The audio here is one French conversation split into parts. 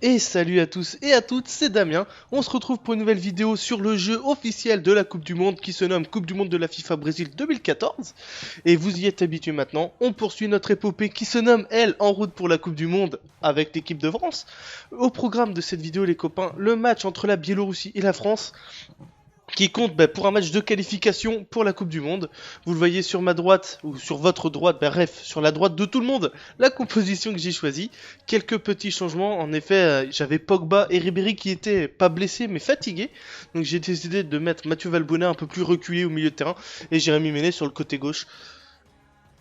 Et salut à tous et à toutes, c'est Damien. On se retrouve pour une nouvelle vidéo sur le jeu officiel de la Coupe du Monde qui se nomme Coupe du Monde de la FIFA Brésil 2014. Et vous y êtes habitués maintenant, on poursuit notre épopée qui se nomme, elle, En route pour la Coupe du Monde avec l'équipe de France. Au programme de cette vidéo les copains, le match entre la Biélorussie et la France qui compte pour un match de qualification pour la Coupe du Monde. Vous le voyez sur ma droite, ou sur votre droite, bref, sur la droite de tout le monde, la composition que j'ai choisie. Quelques petits changements, en effet, j'avais Pogba et Ribéry qui étaient pas blessés mais fatigués. Donc j'ai décidé de mettre Mathieu Valbuena un peu plus reculé au milieu de terrain et Jérémy Ménez sur le côté gauche.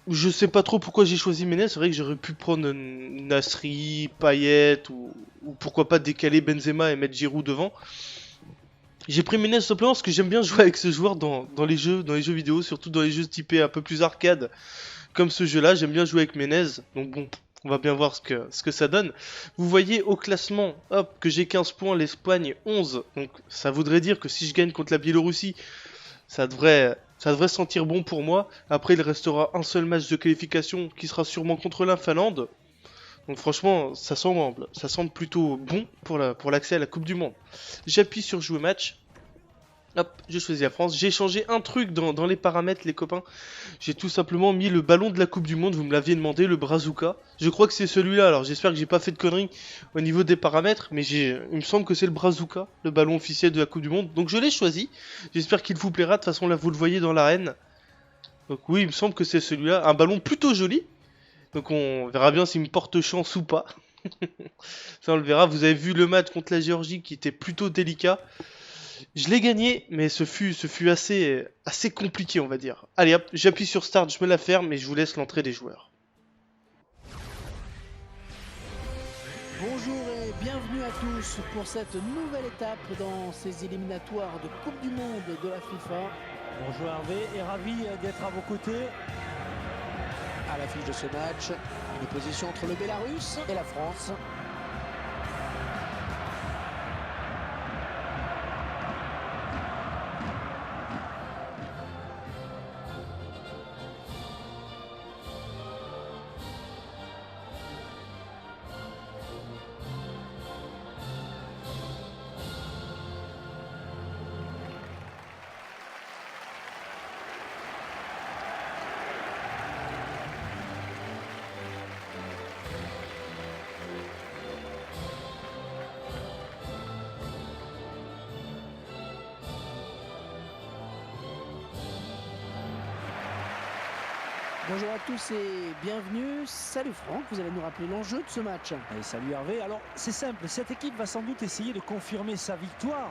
Je sais pas trop pourquoi j'ai choisi Ménez, c'est vrai que j'aurais pu prendre Nasri, Payet ou pourquoi pas décaler Benzema et mettre Giroud devant. J'ai pris Ménez simplement parce que j'aime bien jouer avec ce joueur dans les jeux vidéo, surtout dans les jeux typés un peu plus arcade, comme ce jeu-là. J'aime bien jouer avec Ménez, donc bon, on va bien voir ce que ça donne. Vous voyez au classement, hop, que j'ai 15 points, l'Espagne 11, donc ça voudrait dire que si je gagne contre la Biélorussie, ça devrait sentir bon pour moi. Après, il restera un seul match de qualification qui sera sûrement contre la Finlande. Donc franchement, ça semble plutôt bon pour l'accès à la Coupe du Monde. J'appuie sur jouer match. Hop, je choisis la France. J'ai changé un truc dans les paramètres, les copains. J'ai tout simplement mis le ballon de la Coupe du Monde. Vous me l'aviez demandé, le Brazuca. Je crois que c'est celui-là. Alors j'espère que j'ai pas fait de conneries au niveau des paramètres. Mais il me semble que c'est le Brazuca, le ballon officiel de la Coupe du Monde. Donc je l'ai choisi. J'espère qu'il vous plaira. De toute façon, là, vous le voyez dans l'arène. Donc oui, il me semble que c'est celui-là. Un ballon plutôt joli. Donc on verra bien s'il me porte chance ou pas. Ça on le verra. Vous avez vu le match contre la Géorgie qui était plutôt délicat. Je l'ai gagné, mais ce fut assez compliqué, on va dire. Allez hop, j'appuie sur Start, je me la ferme et je vous laisse l'entrée des joueurs. Bonjour et bienvenue à tous pour cette nouvelle étape dans ces éliminatoires de Coupe du Monde de la FIFA. Bonjour Hervé et ravi d'être à vos côtés. À l'affiche de ce match, une opposition entre le Bélarus et la France. Bonjour à tous et bienvenue. Salut Franck, vous allez nous rappeler l'enjeu de ce match. Et salut Hervé. Alors c'est simple, cette équipe va sans doute essayer de confirmer sa victoire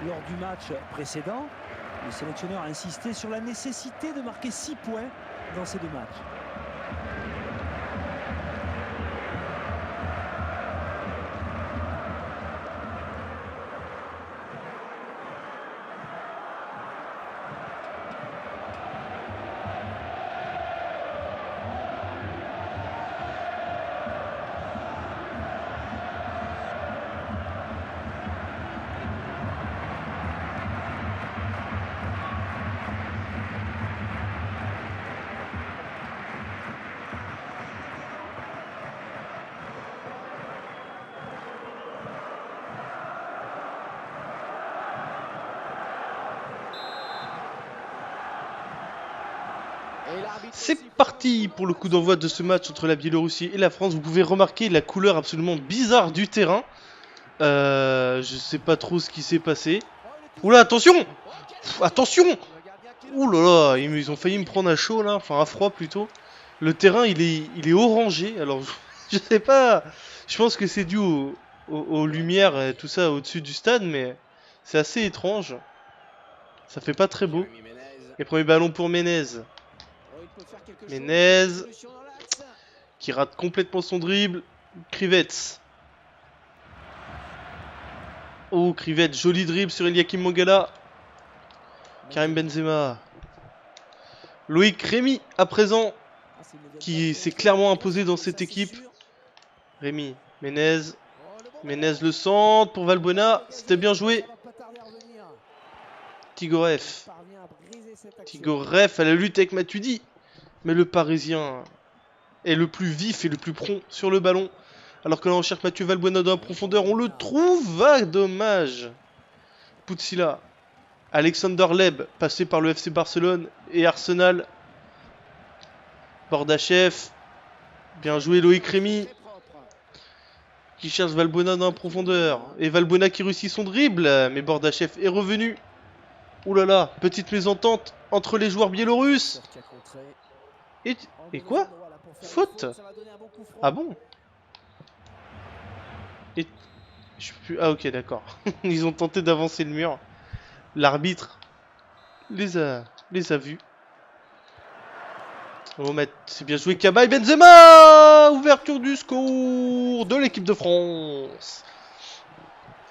lors du match précédent. Le sélectionneur a insisté sur la nécessité de marquer 6 points dans ces deux matchs. C'est parti pour le coup d'envoi de ce match entre la Biélorussie et la France. Vous pouvez remarquer la couleur absolument bizarre du terrain. Je sais pas trop ce qui s'est passé. Oula, attention! Attention! Ouh là là, ils ont failli me prendre à chaud là, enfin à froid plutôt. Le terrain il est orangé, alors je sais pas. Je pense que c'est dû aux lumières et tout ça au-dessus du stade, mais c'est assez étrange. Ça fait pas très beau. Et premier ballon pour Ménez. Ménez qui rate complètement son dribble. Krivets. Oh, Krivets, joli dribble sur Eliakim Mangala. Karim Benzema. Loïc Rémy à présent, qui s'est clairement imposé dans cette équipe. Rémy, Ménez. Ménez le centre pour Valbuena. C'était bien joué. Tigorev. Tigorev à la lutte avec Matuidi. Mais le Parisien est le plus vif et le plus prompt sur le ballon. Alors que là on cherche Mathieu Valbuena dans la profondeur, on le trouve, ah dommage. Putsila, Alexander Leb, passé par le FC Barcelone et Arsenal. Bordachev, bien joué Loïc Rémy, qui cherche Valbuena dans la profondeur. Et Valbuena qui réussit son dribble, mais Bordachev est revenu. Ouh là là, petite mésentente entre les joueurs biélorusses. Et quoi? Faute? Ah bon? Et je sais plus. Ah ok d'accord. Ils ont tenté d'avancer le mur. L'arbitre les a vus. Oh c'est bien joué Cabaye. Benzema. Ouverture du score de l'équipe de France.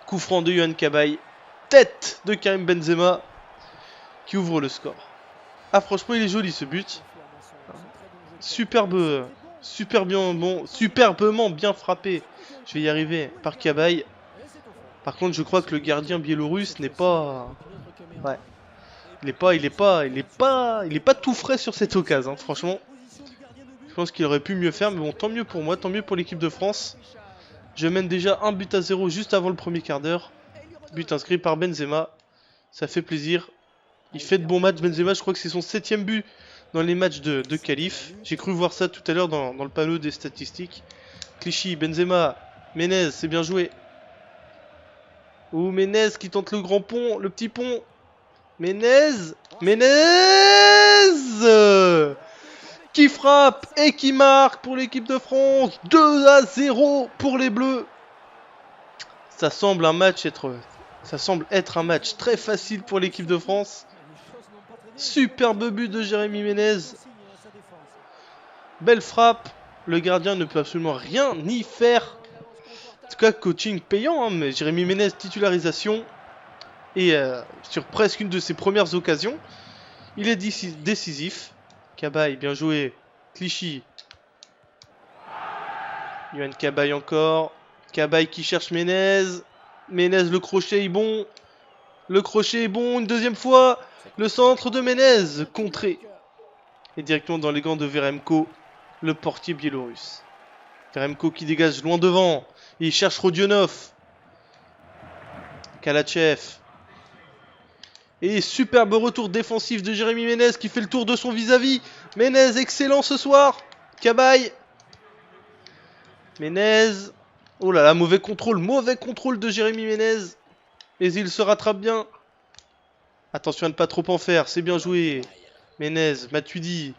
Coup franc de Yohan Cabaye. Tête de Karim Benzema qui ouvre le score. Ah franchement il est joli ce but. Superbement bien frappé. Je vais y arriver par Cabaye. Par contre, je crois que le gardien biélorusse n'est pas. Ouais. Il est pas tout frais sur cette occasion, hein, franchement. Je pense qu'il aurait pu mieux faire, mais bon, tant mieux pour moi, tant mieux pour l'équipe de France. Je mène déjà 1-0 juste avant le premier quart d'heure. But inscrit par Benzema. Ça fait plaisir. Il fait de bons matchs, Benzema. Je crois que c'est son 7ème but dans les matchs de qualif. J'ai cru voir ça tout à l'heure dans le panneau des statistiques. Clichy, Benzema, Menez, c'est bien joué. Ou Menez qui tente le grand pont, le petit pont. Menez qui frappe et qui marque pour l'équipe de France. 2-0 pour les Bleus. Ça semble être un match très facile pour l'équipe de France. Superbe but de Jérémy Menez. Belle frappe. Le gardien ne peut absolument rien y faire. En tout cas, coaching payant, hein, mais Jérémy Menez, titularisation. Et sur presque une de ses premières occasions, il est décisif. Cabaye, bien joué. Clichy. Yohan Cabaye encore. Cabaye qui cherche Menez. Menez, le crochet est bon. Le crochet est bon une deuxième fois. Le centre de Menez, contré. Et directement dans les gants de Veremko, le portier biélorusse. Veremko qui dégage loin devant. Il cherche Rodionov. Kalachev. Et superbe retour défensif de Jérémy Menez qui fait le tour de son vis-à-vis. Menez, excellent ce soir. Cabaye. Menez. Oh là là, mauvais contrôle de Jérémy Menez. Et il se rattrape bien. Attention à ne pas trop en faire, c'est bien joué. Menez, Matuidi.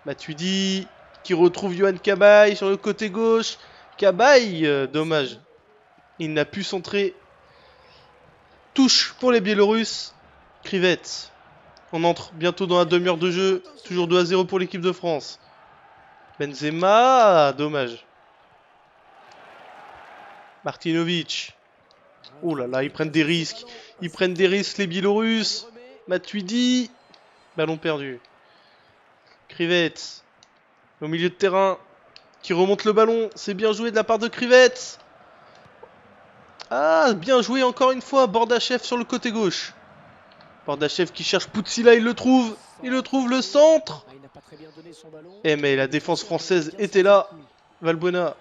Matuidi qui retrouve Yohan Cabaye sur le côté gauche. Cabaye, dommage. Il n'a pu centrer. Touche pour les Biélorusses. Krivets. On entre bientôt dans la demi-heure de jeu. Toujours 2-0 pour l'équipe de France. Benzema, dommage. Martinovic. Oh là là, ils prennent des risques. Ils prennent des risques les Biélorusses. Matuidi. Ballon perdu. Krivets. Au milieu de terrain. Qui remonte le ballon. C'est bien joué de la part de Krivets. Ah, bien joué encore une fois. Bordachev sur le côté gauche. Bordachev qui cherche Putsila, il le trouve. Il le trouve, le centre. Eh mais la défense française était là. Valbuena.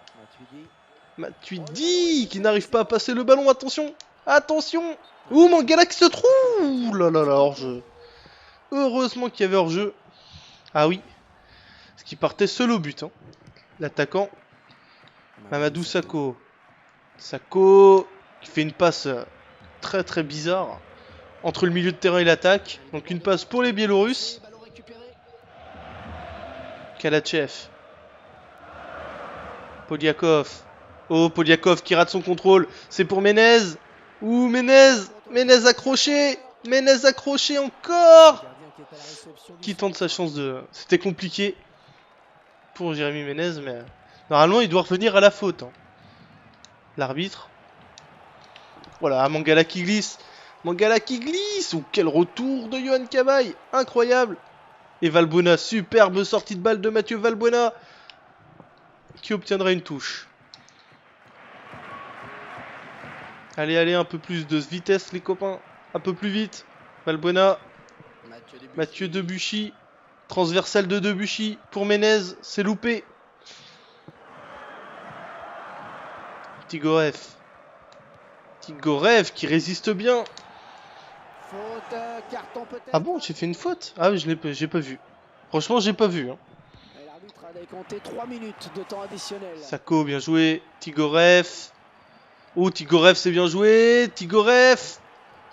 Matuidi qui n'arrive pas à passer le ballon. Attention. Attention. Ouh, Mangala qui se trouve. Ouh là là là, hors-jeu. Heureusement qu'il y avait hors-jeu. Ah oui. Parce qu'il partait seul au but. Hein. L'attaquant. Mamadou Sakho. Sakho qui fait une passe très très bizarre entre le milieu de terrain et l'attaque. Donc une passe pour les Biélorusses. Kalachev. Poliakov. Oh, Poliakov qui rate son contrôle. C'est pour Menez. Ouh, Menez. Menez accroché. Menez accroché encore. Qui tente sa chance de... C'était compliqué pour Jérémy Menez, mais... Normalement, il doit revenir à la faute. Hein. L'arbitre. Voilà, Mangala qui glisse. Mangala qui glisse. Oh, quel retour de Yohan Cabaye. Incroyable. Et Valbuena, superbe sortie de balle de Mathieu Valbuena. Qui obtiendra une touche. Allez, allez, un peu plus de vitesse les copains. Un peu plus vite. Valbuena. Mathieu Debuchy. Transversal de Debuchy pour Menez. C'est loupé. Tigorev. Tigorev qui résiste bien. Faute, carton peut-être. Ah bon, j'ai fait une faute? Ah oui, j'ai pas vu. Franchement, j'ai pas vu. Hein. Et l'arbitre a décompté 3 minutes de temps additionnel. Sako, bien joué. Tigorev. Oh, Tigorev, c'est bien joué. Tigorev.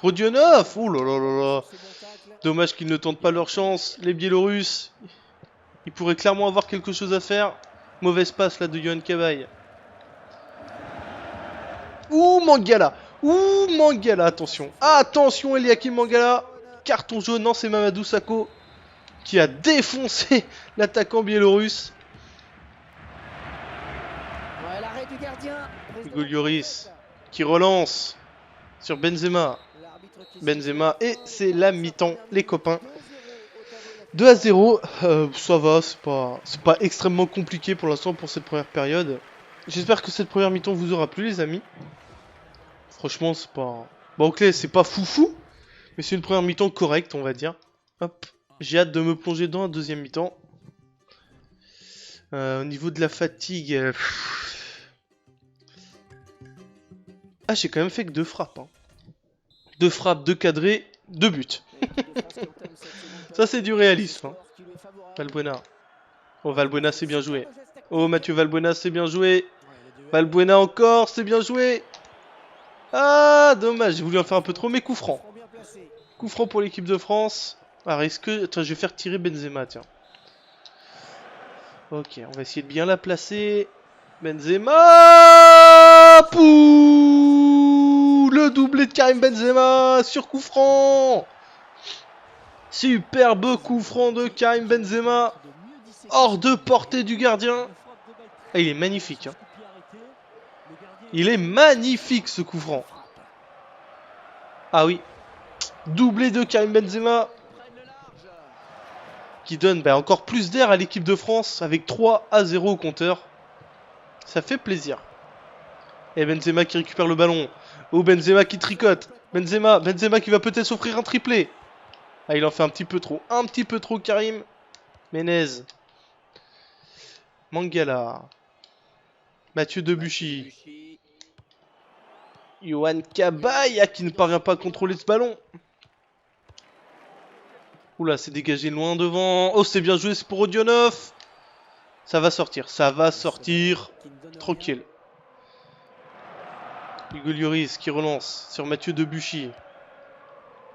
Rodionov. Oh là là là là. Ce bon tacle. Dommage qu'ils ne tentent pas leur chance. Les Biélorusses. Ils pourraient clairement avoir quelque chose à faire. Mauvaise passe là de Yohan Cabaye. Ouh, Mangala. Ouh, Mangala, attention. Attention, Eliakim Mangala. Carton jaune, non, c'est Mamadou Sakho qui a défoncé l'attaquant biélorusse. Ouais, l'arrêt du gardien. Hugo Lloris qui relance sur Benzema. Benzema, et c'est la mi-temps, les copains. 2-0, ça va, c'est pas extrêmement compliqué pour l'instant pour cette première période. J'espère que cette première mi-temps vous aura plu, les amis. Franchement, c'est pas... Bon, ok, c'est pas foufou, mais c'est une première mi-temps correcte, on va dire. Hop, j'ai hâte de me plonger dans la deuxième mi-temps. Au niveau de la fatigue... Ah, j'ai quand même fait que 2 frappes. Hein. 2 frappes, 2 cadrés, 2 buts. Ça, c'est du réalisme. Hein. Valbuena. Oh, Valbuena, c'est bien joué. Oh, Mathieu Valbuena, c'est bien joué. Valbuena encore, c'est bien joué. Ah, dommage, j'ai voulu en faire un peu trop, mais coup franc. Coup franc pour l'équipe de France. Alors, est-ce que... Attends, je vais faire tirer Benzema, tiens. Ok, on va essayer de bien la placer. Benzema. Pouh, le doublé de Karim Benzema sur coup franc. Superbe coup franc de Karim Benzema. Hors de portée du gardien. Ah, il est magnifique. Hein. Il est magnifique ce coup franc. Ah oui. Doublé de Karim Benzema. Qui donne encore plus d'air à l'équipe de France avec 3-0 au compteur. Ça fait plaisir. Et Benzema qui récupère le ballon. Oh, Benzema qui tricote. Benzema qui va peut-être s'offrir un triplé. Ah, il en fait un petit peu trop. Un petit peu trop, Karim. Menez. Mangala. Mathieu Debuchy. Yohan Cabaye qui ne parvient pas à contrôler ce ballon. Oula, c'est dégagé loin devant. Oh, c'est bien joué, c'est pour Rodionov. Ça va sortir, ça va sortir. Tranquille. Hugo Lloris qui relance sur Mathieu Debuchy.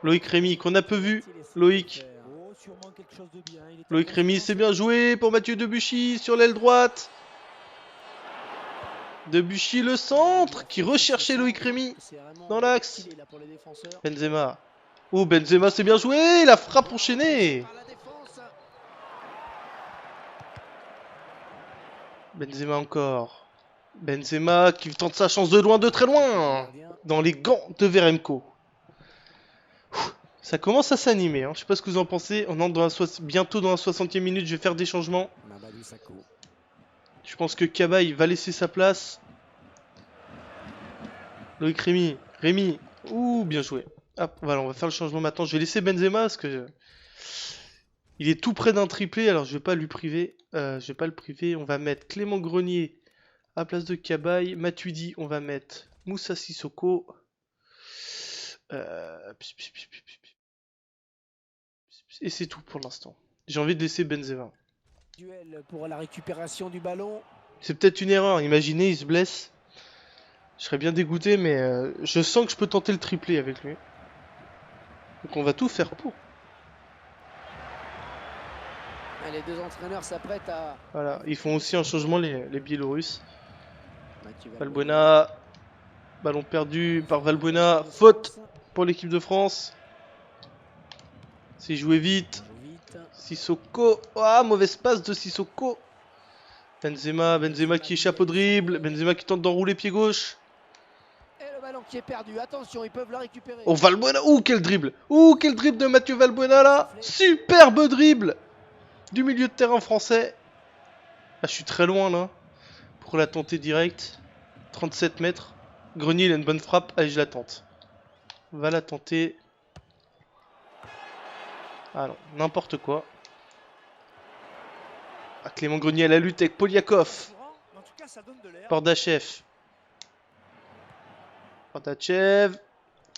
Loïc Rémy qu'on a peu vu. Loïc Rémy, c'est bien joué pour Mathieu Debuchy sur l'aile droite. Debuchy le centre qui recherchait Loïc Rémy dans l'axe. Benzema. Oh, Benzema, c'est bien joué. La frappe enchaînée. Benzema encore. Benzema qui tente sa chance de loin, de très loin. Dans les gants de Veremko. Ça commence à s'animer. Hein. Je sais pas ce que vous en pensez. On entre bientôt dans la 60e minute. Je vais faire des changements. Je pense que Cabaye va laisser sa place. Loïc Rémy. Rémy. Ouh, bien joué. Hop, voilà, on va faire le changement maintenant. Je vais laisser Benzema parce que il est tout près d'un triplé. Alors je vais pas lui priver. Je vais pas le priver. On va mettre Clément Grenier à place de Cabaye. Matuidi, on va mettre Moussa Sissoko. Et c'est tout pour l'instant. J'ai envie de laisser Benzema. Duel pour la récupération du ballon. C'est peut-être une erreur. Imaginez, il se blesse. Je serais bien dégoûté, mais je sens que je peux tenter le triplé avec lui. Donc on va tout faire pour. Les deux entraîneurs s'apprêtent à... Voilà, ils font aussi un changement, les Biélorusses. Valbuena. Ballon perdu par Valbuena. Faute pour l'équipe de France. C'est joué vite. Sissoko. Ah, mauvaise passe de Sissoko. Benzema qui échappe au dribble. Benzema qui tente d'enrouler pied gauche. Et le ballon qui est perdu. Attention, ils peuvent le récupérer. Oh, Valbuena. Ouh, quel dribble. Ouh, quel dribble de Mathieu Valbuena là. Superbe dribble du milieu de terrain français. Ah, je suis très loin là. Pour la tenter direct. 37 mètres. Grenier, il a une bonne frappe. Allez, je la tente. On va la tenter. Ah non, n'importe quoi. Ah, Clément Grenier à la lutte avec Poliakov. Bordachev. Bardachev.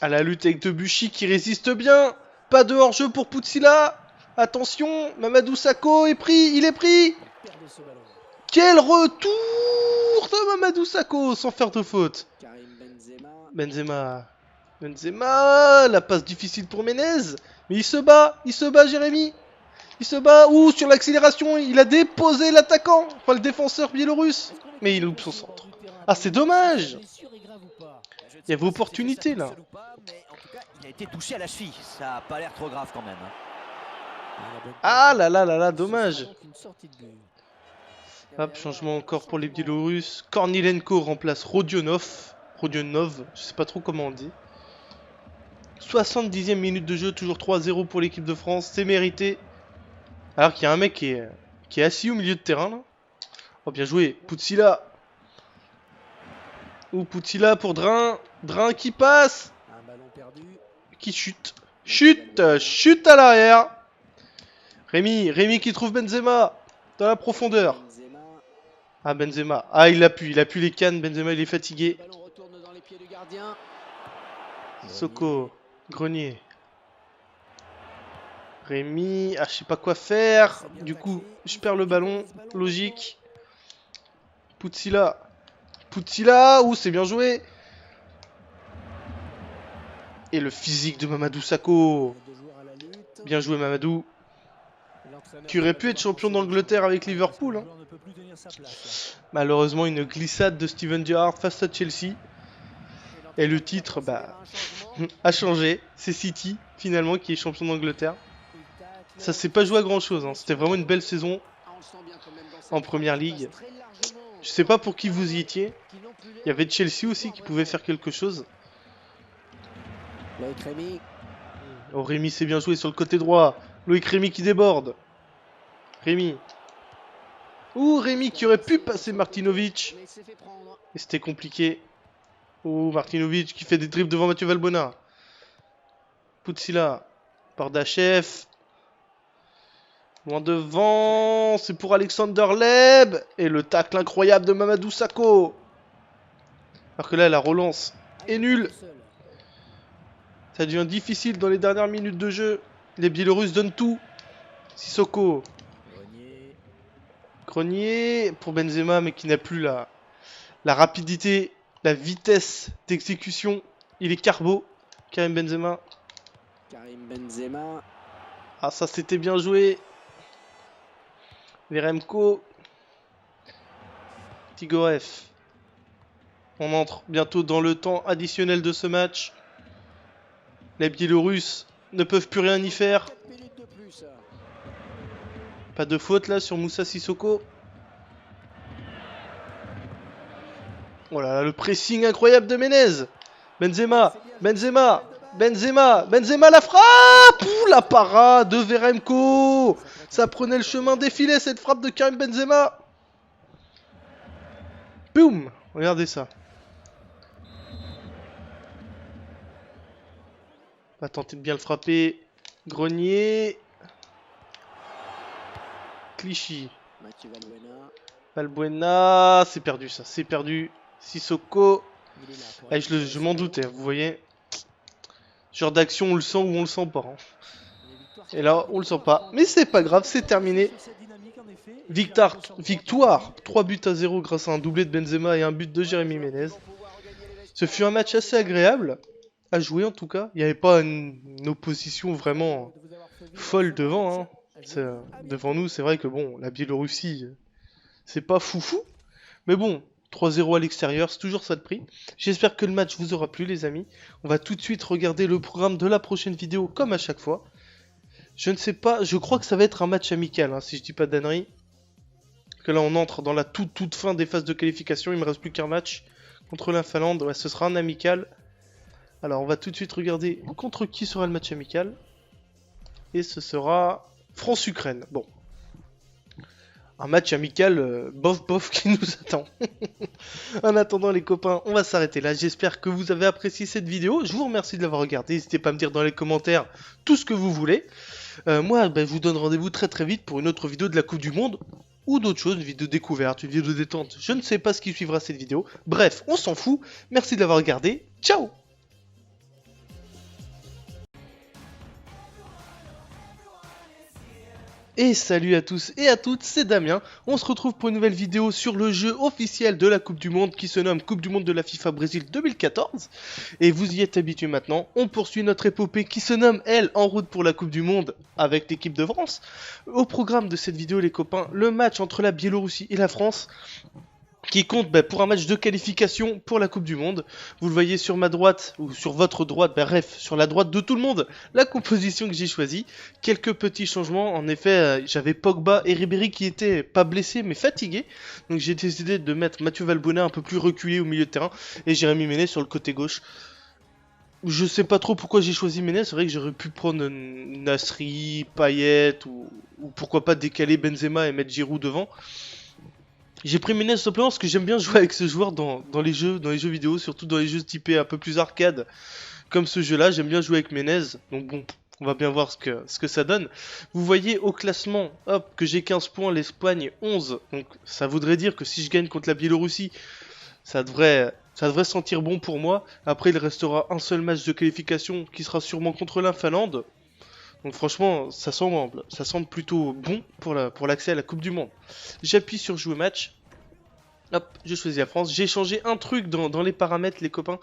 À la lutte avec Debuchy qui résiste bien. Pas de hors-jeu pour Putsila. Attention, Mamadou Sakho est pris, il est pris. Perdre ce ballon. Quel retour de Mamadou Sakho sans faire de faute. Karim Benzema. Benzema, la passe difficile pour Menez. Mais il se bat, Jérémy. Il se bat, ouh, sur l'accélération, il a déposé l'attaquant. Enfin, le défenseur biélorusse. Mais il loupe son centre. Ah, c'est dommage. Il y avait opportunité, là. Mais en tout cas, il a été touché à la cheville. Ça a pas l'air trop grave quand même. Ah là là là là, dommage. Hop, changement encore pour les Biélorusses. Kornilenko remplace Rodionov. Rodionov, je sais pas trop comment on dit. 70e minute de jeu, toujours 3-0 pour l'équipe de France, c'est mérité. Alors qu'il y a un mec qui est assis au milieu de terrain là. Oh, bien joué, Putsila. Ou Putsila pour Drin. Drin qui passe. Un ballon perdu. Qui chute. Chute à l'arrière. Rémi qui trouve Benzema dans la profondeur. Benzema. Ah, Benzema. Ah, il appuie les cannes. Benzema, il est fatigué. Le ballon retourne dans les pieds du gardien. Soko. Grenier. Rémi. Ah, je sais pas quoi faire. Du coup, je perds le ballon. Logique. Putsila. Ouh, c'est bien joué. Et le physique de Mamadou Sakho. Deux joueurs à la lutte. Bien joué, Mamadou. L'entraîneur Qui aurait pu être champion d'Angleterre avec Liverpool. Hein. Ne peut plus tenir sa place. Malheureusement, une glissade de Steven Gerrard face à Chelsea. Et le titre, bah, a changé. C'est City, finalement, qui est champion d'Angleterre. Ça s'est pas joué à grand chose. Hein. C'était vraiment une belle saison en première ligue. Je sais pas pour qui vous y étiez. Il y avait Chelsea aussi qui pouvait faire quelque chose. Loïc Rémy. Oh, Rémi s'est bien joué sur le côté droit. Loïc Rémi qui déborde. Rémi. Ouh, Rémi qui aurait pu passer Martinovic. Mais il s'est fait prendre. Et c'était compliqué. Ouh, Martinovic qui fait des dribbles devant Mathieu Valbona. Putsila. Bardachev. Loin devant. C'est pour Alexander Leb. Et le tacle incroyable de Mamadou Sakho. Alors que là, la relance est nulle. Ça devient difficile dans les dernières minutes de jeu. Les Biélorusses donnent tout. Sissoko. Grenier pour Benzema, mais qui n'a plus la rapidité, la vitesse d'exécution. Il est carbo. Karim Benzema. Karim Benzema. Ah, ça c'était bien joué. Veremko. Tigorev. On entre bientôt dans le temps additionnel de ce match. Les Biélorusses ne peuvent plus rien y faire. 4 minutes de plus. Pas de faute là sur Moussa Sissoko. Oh là là, le pressing incroyable de Menez. Benzema la frappe. Ouh, la parade de Veremko. Ça prenait le chemin défilé cette frappe de Karim Benzema. Boum. Regardez ça. On va tenter de bien le frapper. Grenier. Clichy. Mathieu Valbuena. Valbuena. C'est perdu ça. C'est perdu. Sissoko. Il est là pour Eh, je m'en doutais. Vous voyez. Ce genre d'action, on le sent ou on le sent pas. Hein. Et là, on le sent pas. Mais c'est pas grave. C'est terminé. Victoire 3-0 grâce à un doublé de Benzema et un but de Jérémy Menez. Ce fut un match assez agréable à jouer en tout cas. Il n'y avait pas une opposition vraiment folle devant. Hein. Devant nous, c'est vrai que bon, la Biélorussie, c'est pas foufou. Mais bon, 3-0 à l'extérieur, c'est toujours ça de prix. J'espère que le match vous aura plu les amis. On va tout de suite regarder le programme de la prochaine vidéo comme à chaque fois. Je ne sais pas, je crois que ça va être un match amical, hein, si je dis pas d'ânerie. Que là on entre dans la toute fin des phases de qualification, il me reste plus qu'un match contre la Finlande, ouais, ce sera un amical. Alors on va tout de suite regarder contre qui sera le match amical. Et ce sera France-Ukraine, bon. Un match amical bof qui nous attend. En attendant les copains, on va s'arrêter là. J'espère que vous avez apprécié cette vidéo. Je vous remercie de l'avoir regardé. N'hésitez pas à me dire dans les commentaires tout ce que vous voulez. Moi, je vous donne rendez-vous très vite pour une autre vidéo de la Coupe du Monde. ou d'autres choses, une vidéo découverte, une vidéo détente, je ne sais pas ce qui suivra cette vidéo. Bref, on s'en fout, merci de l'avoir regardé, ciao! Et salut à tous et à toutes, c'est Damien. On se retrouve pour une nouvelle vidéo sur le jeu officiel de la Coupe du Monde qui se nomme Coupe du Monde de la FIFA Brésil 2014. Et vous y êtes habitués maintenant, on poursuit notre épopée qui se nomme, elle, En route pour la Coupe du Monde avec l'équipe de France. Au programme de cette vidéo les copains, le match entre la Biélorussie et la France qui compte pour un match de qualification pour la Coupe du Monde. Vous le voyez sur ma droite, ou sur votre droite, bref, sur la droite de tout le monde, la composition que j'ai choisie. Quelques petits changements, en effet, j'avais Pogba et Ribéry qui étaient pas blessés mais fatigués. Donc j'ai décidé de mettre Mathieu Valbuena un peu plus reculé au milieu de terrain et Jérémy Ménez sur le côté gauche. Je sais pas trop pourquoi j'ai choisi Ménez, c'est vrai que j'aurais pu prendre Nasri, Payet ou pourquoi pas décaler Benzema et mettre Giroud devant. J'ai pris Ménez simplement parce que j'aime bien jouer avec ce joueur dans les jeux vidéo, surtout dans les jeux typés un peu plus arcade, comme ce jeu-là. J'aime bien jouer avec Ménez, donc bon, on va bien voir ce que ça donne. Vous voyez au classement, hop, que j'ai 15 points, l'Espagne 11, donc ça voudrait dire que si je gagne contre la Biélorussie, ça devrait sentir bon pour moi. Après, il restera un seul match de qualification qui sera sûrement contre la Finlande. Donc franchement, ça semble plutôt bon pour l'accès à la Coupe du Monde. J'appuie sur jouer match. Hop, je choisis la France. J'ai changé un truc dans les paramètres, les copains.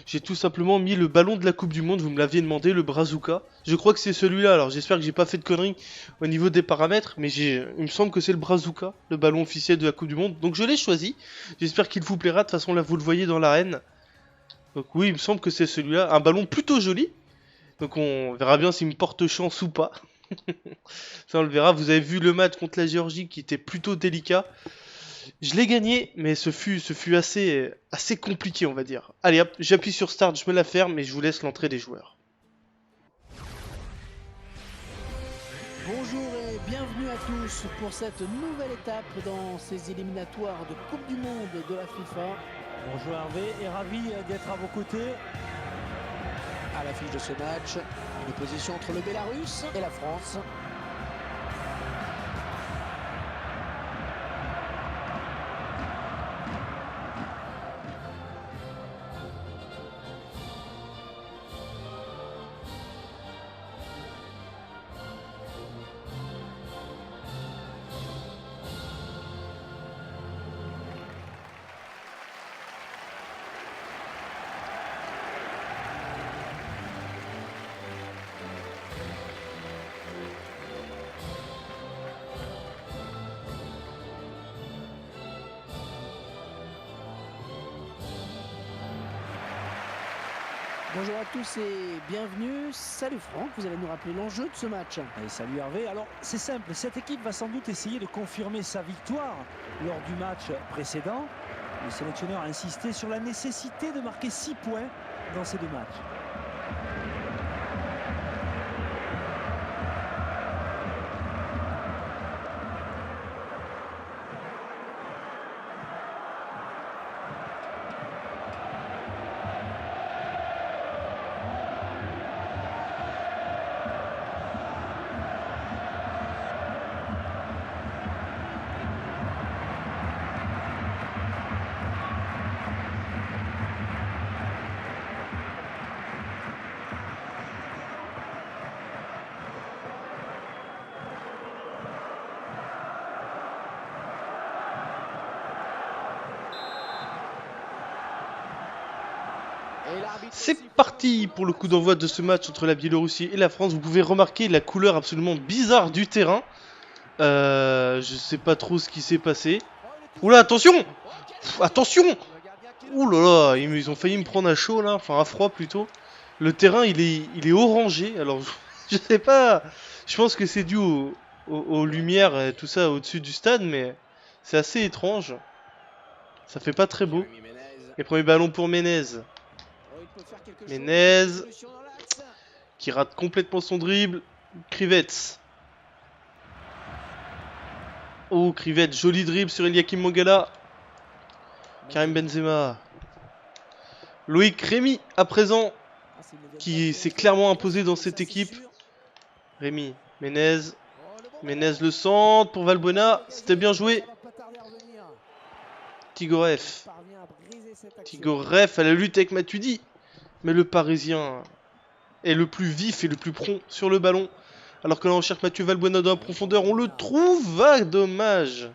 J'ai tout simplement mis le ballon de la Coupe du Monde. Vous me l'aviez demandé, le Brazuca. Je crois que c'est celui-là. Alors j'espère que j'ai pas fait de conneries au niveau des paramètres. Mais il me semble que c'est le Brazuca, le ballon officiel de la Coupe du Monde. Donc je l'ai choisi. J'espère qu'il vous plaira. De toute façon, là, vous le voyez dans l'arène. Donc oui, il me semble que c'est celui-là. Un ballon plutôt joli. Donc on verra bien s'il me porte chance ou pas. Ça on le verra. Vous avez vu le match contre la Géorgie qui était plutôt délicat. Je l'ai gagné, mais ce fut assez compliqué on va dire. Allez hop, j'appuie sur Start, je me la ferme et je vous laisse l'entrée des joueurs. Bonjour et bienvenue à tous pour cette nouvelle étape dans ces éliminatoires de Coupe du Monde de la FIFA. Bonjour Hervé et ravi d'être à vos côtés. À l'affiche de ce match, une opposition entre le Bélarus et la France. Bonjour à tous et bienvenue. Salut Franck, vous allez nous rappeler l'enjeu de ce match. Et salut Hervé. Alors c'est simple, cette équipe va sans doute essayer de confirmer sa victoire lors du match précédent. Le sélectionneur a insisté sur la nécessité de marquer 6 points dans ces deux matchs. C'est parti pour le coup d'envoi de ce match entre la Biélorussie et la France. Vous pouvez remarquer la couleur absolument bizarre du terrain. Je sais pas trop ce qui s'est passé. Oula, attention! Attention! Ouh là là, ils ont failli me prendre à chaud là, enfin à froid plutôt. Le terrain il est orangé, alors je sais pas. Je pense que c'est dû aux lumières et tout ça au-dessus du stade, mais c'est assez étrange. Ça fait pas très beau. Les premiers ballons pour Ménez. Ménez qui rate complètement son dribble. Krivets. Oh, Krivets, joli dribble sur Eliakim Mangala. Karim Benzema. Loïc Rémy à présent qui s'est clairement imposé dans cette équipe. Rémy, Ménez. Menez le centre pour Valbuena. C'était bien joué. Tigorev. Tigorev à la lutte avec Matuidi. Mais le Parisien est le plus vif et le plus prompt sur le ballon. Alors que là on cherche Mathieu Valbuena dans la profondeur. On le trouve. Ah, dommage.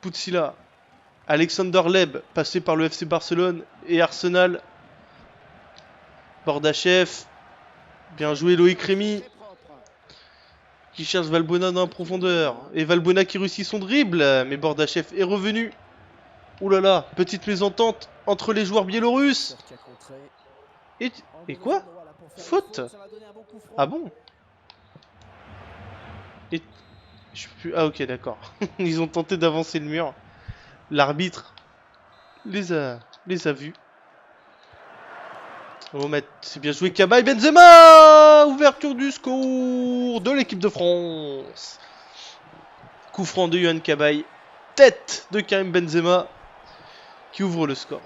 Putsila. Alexander Leb, passé par le FC Barcelone et Arsenal. Bordachev. Bien joué Loïc Rémy. Qui cherche Valbuena dans la profondeur. Et Valbuena qui réussit son dribble. Mais Bordachev est revenu. Ouh là là, petite mésentente entre les joueurs biélorusses. Et quoi? Faute? Ah bon? Et... Je sais plus... Ah ok, d'accord. Ils ont tenté d'avancer le mur. L'arbitre les a vus. Oh, c'est bien joué Cabaye. Benzema! Ouverture du score de l'équipe de France. Coup franc de Yohan Cabaye. Tête de Karim Benzema qui ouvre le score.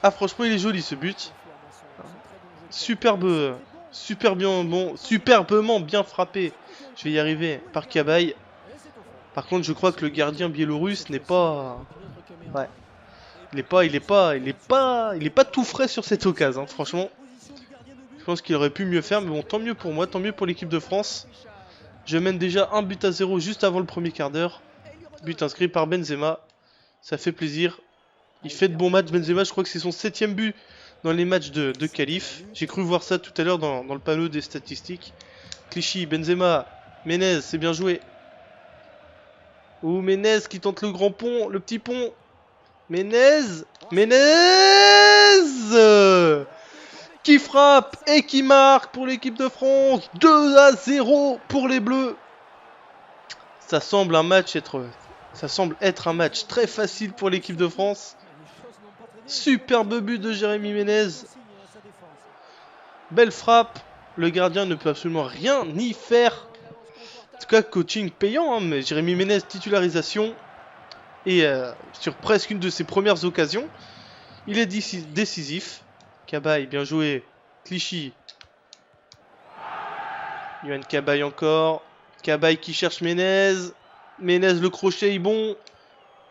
Ah franchement il est joli ce but. Superbement bien frappé. Je vais y arriver par Cabaye. Par contre je crois que le gardien biélorusse n'est pas... Ouais. Il est pas tout frais sur cette occasion, hein, franchement. Je pense qu'il aurait pu mieux faire, mais bon, tant mieux pour moi, tant mieux pour l'équipe de France. Je mène déjà 1-0 juste avant le premier quart d'heure. But inscrit par Benzema. Ça fait plaisir. Il fait de bons matchs, Benzema. Je crois que c'est son 7ème but dans les matchs de qualif. J'ai cru voir ça tout à l'heure dans le panneau des statistiques. Clichy, Benzema, Menez, c'est bien joué. Ou Menez qui tente le grand pont, le petit pont. Menez qui frappe et qui marque pour l'équipe de France. 2-0 pour les Bleus. Ça semble être un match très facile pour l'équipe de France. Superbe but de Jérémy Menez. Belle frappe. Le gardien ne peut absolument rien y faire. En tout cas, coaching payant, hein, mais Jérémy Menez, titularisation. Et sur presque une de ses premières occasions, il est décisif. Cabaye, bien joué. Clichy. Yohan Cabaye encore. Cabaye qui cherche Menez. Menez, le crochet est bon.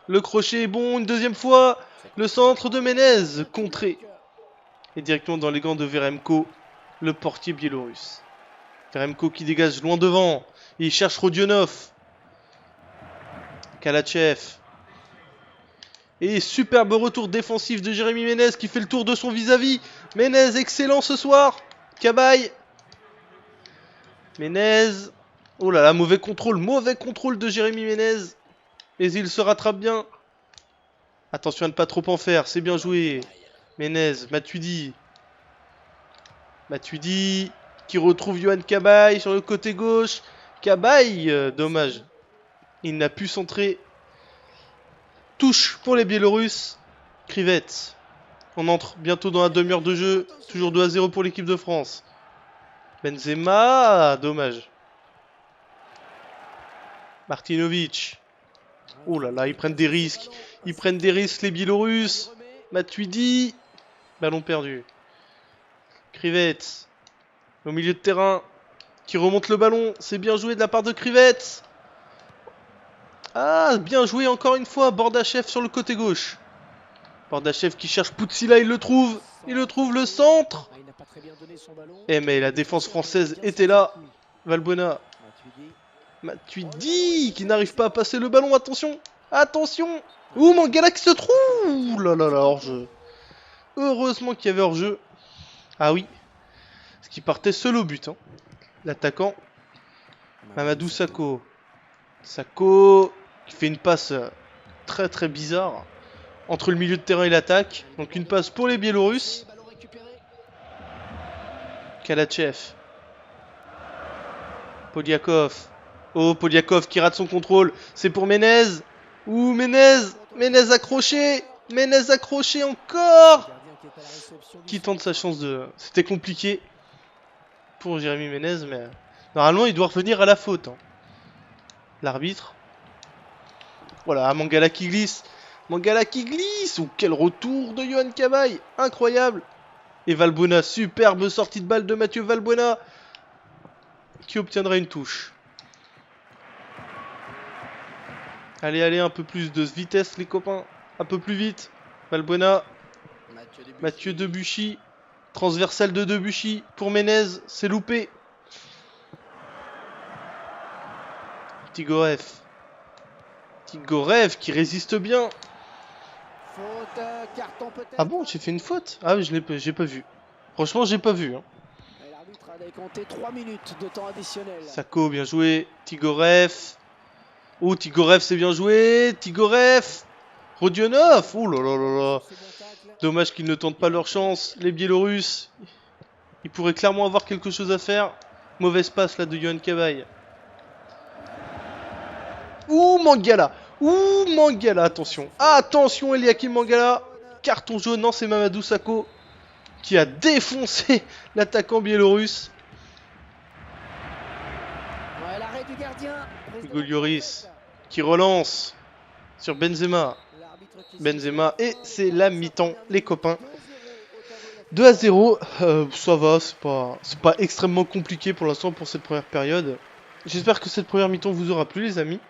Le crochet est bon une deuxième fois. Le centre de Menez, contré. Et directement dans les gants de Veremko, le portier biélorusse. Veremko qui dégage loin devant. Il cherche Rodionov. Kalachev. Et superbe retour défensif de Jérémy Menez qui fait le tour de son vis-à-vis. Menez, excellent ce soir. Cabaye. Menez. Oh là là, mauvais contrôle de Jérémy Menez. Mais il se rattrape bien. Attention à ne pas trop en faire, c'est bien joué. Menez, Matuidi. Matuidi qui retrouve Yohan Cabaye sur le côté gauche. Cabaye, dommage. Il n'a pu centrer. Touche pour les Biélorusses. Krivets. On entre bientôt dans la demi-heure de jeu. Toujours 2-0 pour l'équipe de France. Benzema, dommage. Martinovic. Oh là là, ils prennent des risques. Ils prennent des risques les Biélorusses. Matuidi. Ballon perdu. Krivets. Au milieu de terrain. Qui remonte le ballon. C'est bien joué de la part de Krivets. Ah, bien joué encore une fois. Bordachev sur le côté gauche. Bordachev qui cherche Putsila, il le trouve. Il le trouve, le centre. Eh mais la défense française était là. Valbuena. Matuidi qui n'arrive pas à passer le ballon. Attention. Attention. Ouh, Mangala qui se trouve. Ouh là là là, hors-jeu. Heureusement qu'il y avait hors-jeu. Ah oui. Parce qu'il partait seul au but. Hein. L'attaquant. Mamadou Sakho. Sakho qui fait une passe très très bizarre entre le milieu de terrain et l'attaque. Donc une passe pour les Biélorusses. Kalachev. Poliakov. Oh, Poliakov qui rate son contrôle. C'est pour Menez. Ouh, Menez. Menez accroché. Menez accroché encore. Qui tente sa chance de... C'était compliqué pour Jérémy Menez, mais normalement il doit revenir à la faute. Hein. L'arbitre. Voilà, Mangala qui glisse. Mangala qui glisse. Oh, quel retour de Yohan Cabaye. Incroyable. Et Valbuena, superbe sortie de balle de Mathieu Valbuena. Qui obtiendra une touche. Allez, allez, un peu plus de vitesse les copains. Un peu plus vite. Valbuena. Mathieu Debuchy. Transversal de Debuchy pour Menez. C'est loupé. Tigorev. Tigorev qui résiste bien. Faute, carton peut-être. Ah bon, j'ai fait une faute? Ah oui, j'ai pas vu. Franchement, j'ai pas vu. Hein. Et l'arbitre a décompté 3 minutes de temps additionnel. Sako, bien joué. Tigorev. Oh, Tigorev, c'est bien joué. Tigorev. Rodionov. Oh là là là là. Dommage qu'ils ne tentent pas leur chance. Les Biélorusses. Ils pourraient clairement avoir quelque chose à faire. Mauvaise passe là de Yohan Cabaye. Ouh, Mangala. Ouh, Mangala, attention. Attention, Eliakim Mangala. Carton jaune, non, c'est Mamadou Sakho qui a défoncé l'attaquant biélorusse. Ouais, l'arrêt du gardien. Hugo Lloris qui relance sur Benzema. Benzema, et c'est la mi-temps, les copains. 2-0, ça va, c'est pas extrêmement compliqué pour l'instant pour cette première période. J'espère que cette première mi-temps vous aura plu, les amis.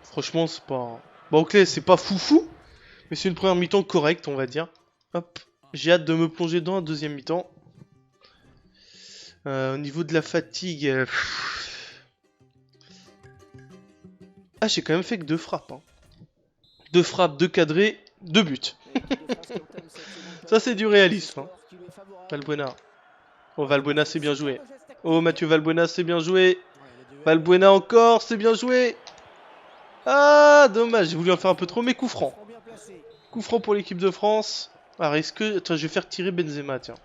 Franchement, c'est pas... Bon, ok, c'est pas foufou, mais c'est une première mi-temps correcte, on va dire. Hop, j'ai hâte de me plonger dans un deuxième mi-temps. Au niveau de la fatigue... Ah, j'ai quand même fait que 2 frappes. Hein. 2 frappes, 2 cadrés, 2 buts. Ça, c'est du réalisme. Hein. Valbuena. Oh, Valbuena, c'est bien joué. Oh, Mathieu Valbuena, c'est bien joué. Valbuena encore, c'est bien joué. Ah, dommage, j'ai voulu en faire un peu trop, mais coup franc. Coup franc pour l'équipe de France. Alors, est-ce que... Attends, je vais faire tirer Benzema, tiens.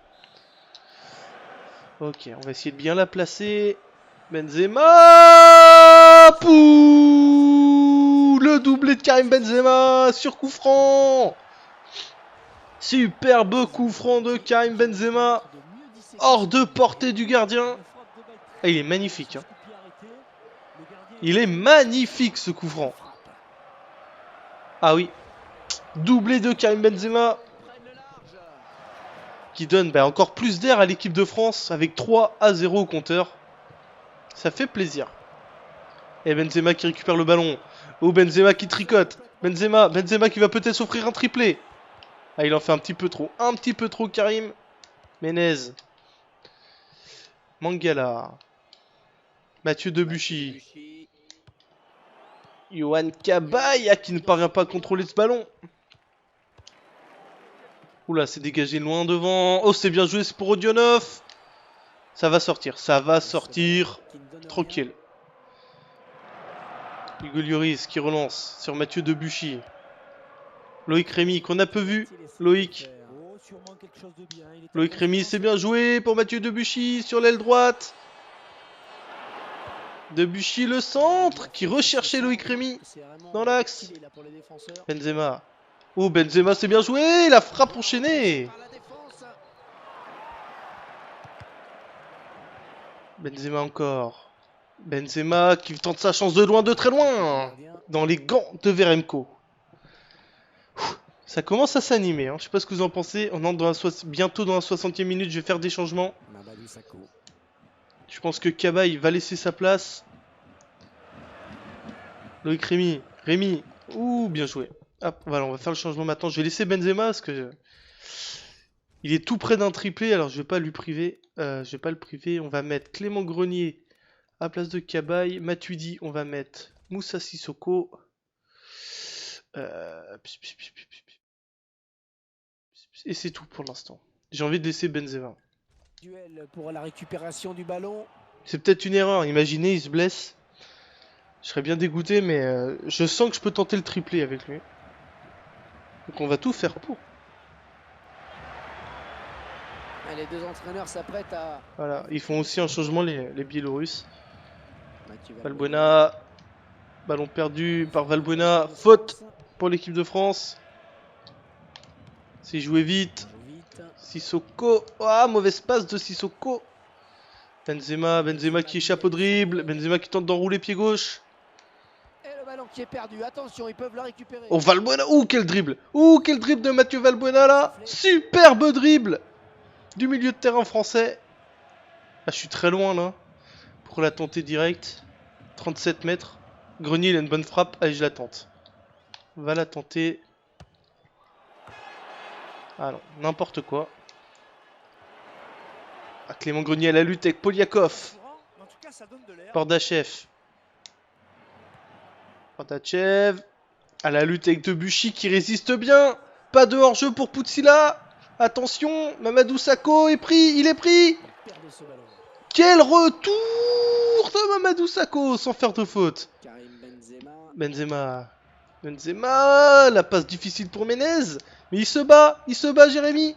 Ok, on va essayer de bien la placer. Benzema. Pouh, le doublé de Karim Benzema sur coup franc. Superbe coup franc de Karim Benzema. Hors de portée du gardien. Ah, il est magnifique. Hein. Il est magnifique ce coup franc. Ah oui. Doublé de Karim Benzema. Qui donne encore plus d'air à l'équipe de France avec 3-0 au compteur. Ça fait plaisir. Et Benzema qui récupère le ballon. Oh, Benzema qui tricote. Benzema qui va peut-être s'offrir un triplé. Ah, il en fait un petit peu trop. Un petit peu trop, Karim. Menez. Mangala. Mathieu Debuchy. Yohan Cabaye qui ne parvient pas à contrôler ce ballon. Oula, c'est dégagé loin devant. Oh, c'est bien joué, c'est pour Rodionov. Ça va sortir, ça va sortir. Tranquille. Hugo Lloris qui relance sur Mathieu Debuchy. Loïc Rémy qu'on a peu vu. Loïc Rémy, c'est bien joué pour Mathieu Debuchy sur l'aile droite. Debuchy le centre qui recherchait Loïc Rémy dans l'axe. Benzema. Oh, Benzema, c'est bien joué. La frappe enchaînée. Benzema encore. Benzema qui tente sa chance de loin, de très loin. Dans les gants de Veremko. Ça commence à s'animer. Hein. Je sais pas ce que vous en pensez. On entre bientôt dans la 60e minute. Je vais faire des changements. Je pense que Cabaye va laisser sa place. Loïc Rémy. Rémy. Ouh, bien joué. Hop, voilà, on va faire le changement maintenant. Je vais laisser Benzema parce que il est tout près d'un triplé. Alors je vais pas lui priver. Je vais pas le priver. On va mettre Clément Grenier à place de Cabaye. Matuidi, on va mettre Moussa Sissoko. Et c'est tout pour l'instant. J'ai envie de laisser Benzema. Duel pour la récupération du ballon. C'est peut-être une erreur. Imaginez, il se blesse. Je serais bien dégoûté, mais je sens que je peux tenter le triplé avec lui. Donc on va tout faire pour. Les deux entraîneurs s'apprêtent à... Voilà, ils font aussi un changement les Biélorusses. Valbuena. Ballon perdu par Valbuena. Faute pour l'équipe de France. C'est joué vite. Sissoko. Ah, mauvaise passe de Sissoko. Benzema qui échappe au dribble. Benzema qui tente d'enrouler pied gauche. Et le ballon qui est perdu. Attention, ils peuvent le récupérer. Oh, Valbuena. Ouh, quel dribble. Ouh, quel dribble de Mathieu Valbuena là. Superbe dribble du milieu de terrain français. Ah, je suis très loin là. Pour la tenter direct. 37 mètres. Grenier, il a une bonne frappe. Allez, je la tente. Va la tenter. Ah non, n'importe quoi. Ah, Clément Grenier à la lutte avec Poliakov. En tout cas, ça donne de l'air. Pordachev. Pordachev. À la lutte avec Debuchy qui résiste bien. Pas de hors-jeu pour Poutsila. Attention, Mamadou Sakho est pris, il est pris. Il perd de ce ballon. Quel retour de Mamadou Sakho sans faire de faute. Karim Benzema. Benzema, la passe difficile pour Menez. Mais il se bat, Jérémy.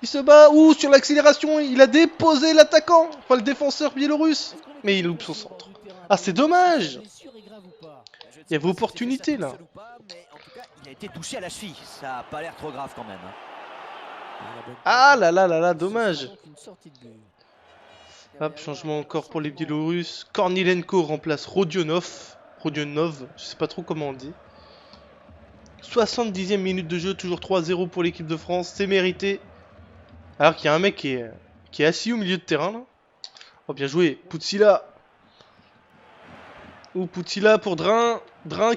Il se bat, ouh, sur l'accélération, il a déposé l'attaquant. Enfin, le défenseur biélorusse. Mais il loupe son centre. Ah, c'est dommage. Il y avait opportunité, là. Mais en tout cas, il a été touché à la cheville. Ça a pas l'air trop grave quand même. Ah là là là là, dommage. Hop, changement encore pour les Biélorusses. Kornilenko remplace Rodionov. Rodionov, je sais pas trop comment on dit. 70e minute de jeu, toujours 3-0 pour l'équipe de France, c'est mérité. Alors qu'il y a un mec qui est assis au milieu de terrain là. Oh, bien joué, Poutsila. Ou Poutsila pour Drin. Drin